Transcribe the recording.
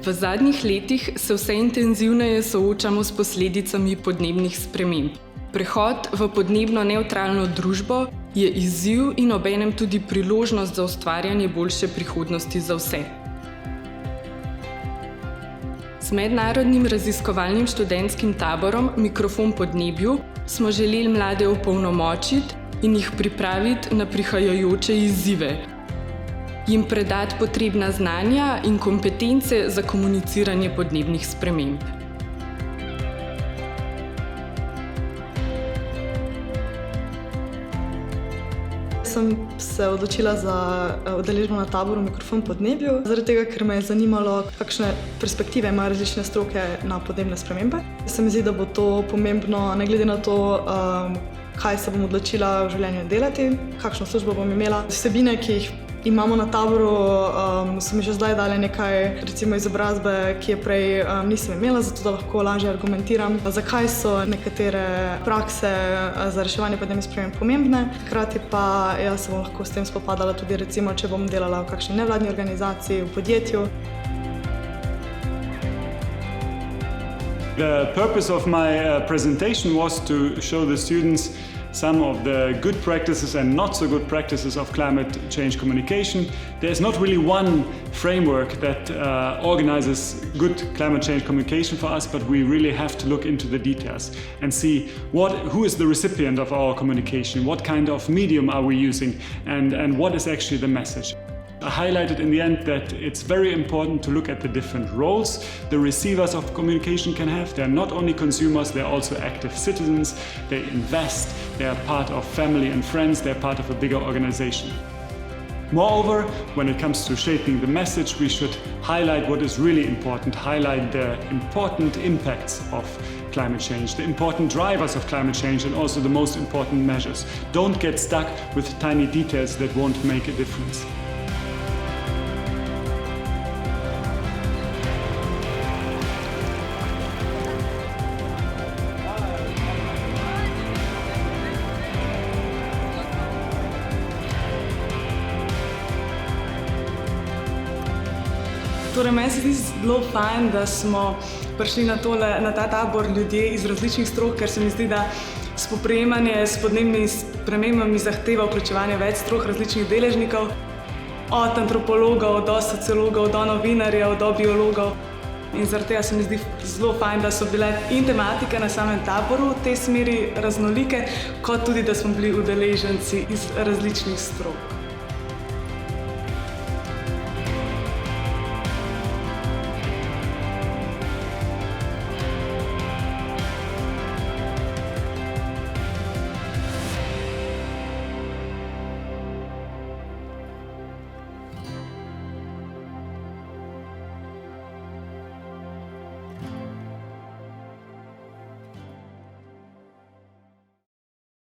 V zadnjih letih se vse intenzivneje soočamo s posledicami podnebnih sprememb. Prehod v podnebno nevtralno družbo je izziv in obenem tudi priložnost za ustvarjanje boljše prihodnosti za vse. Z mednarodnim raziskovalnim študentskim taborom Mikrofon podnebju smo želeli mlade opolnomočiti in jih pripraviti na prihajajoče izzive, jim predati potrebna znanja in kompetence za komuniciranje podnebnih sprememb. Sem se odločila za udeležbo na taboru Mikrofon podnebju, zaradi tega, ker me je zanimalo, kakšne perspektive imajo različne stroke na podnebne spremembe. Se mi zdi, da bo to pomembno, ne glede na to, kaj se bom odločila v življenju delati, kakšno službo bom imela. Vsebine, ki jih imamo na taboru, so mi že zdaj dale nekaj, recimo izobrazbe, ki je prej nisem imela, zato da lahko lažje argumentiram, zakaj so nekatere prakse za reševanje podnebnih sprememb pomembne. Hkrati pa jaz se bom lahko s tem spopadala tudi, recimo, če bom delala v kakšni nevladni organizaciji, v podjetju. The purpose of my presentation was to show the students some of the good practices and not so good practices of climate change communication. There's not really one framework that organizes good climate change communication for us, but we really have to look into the details and see who is the recipient of our communication, what kind of medium are we using, and what is actually the message. I highlighted in the end that it's very important to look at the different roles the receivers of communication can have. They're not only consumers, they're also active citizens. They invest, they're part of family and friends, they're part of a bigger organization. Moreover, when it comes to shaping the message, we should highlight what is really important, highlight the important impacts of climate change, the important drivers of climate change, and also the most important measures. Don't get stuck with tiny details that won't make a difference. Torej, meni se zdi zelo fajn, da smo prišli na ta tabor ljudje iz različnih strok, ker se mi zdi, da spoprijemanje s podnebnimi spremembami zahteva vključevanje več strok različnih deležnikov, od antropologov do sociologov, do novinarjev, do biologov. In zaradi tega se mi zdi zelo fajn, da so bile in tematike na samem taboru v tej smeri raznolike, kot tudi, da smo bili udeleženci iz različnih strok.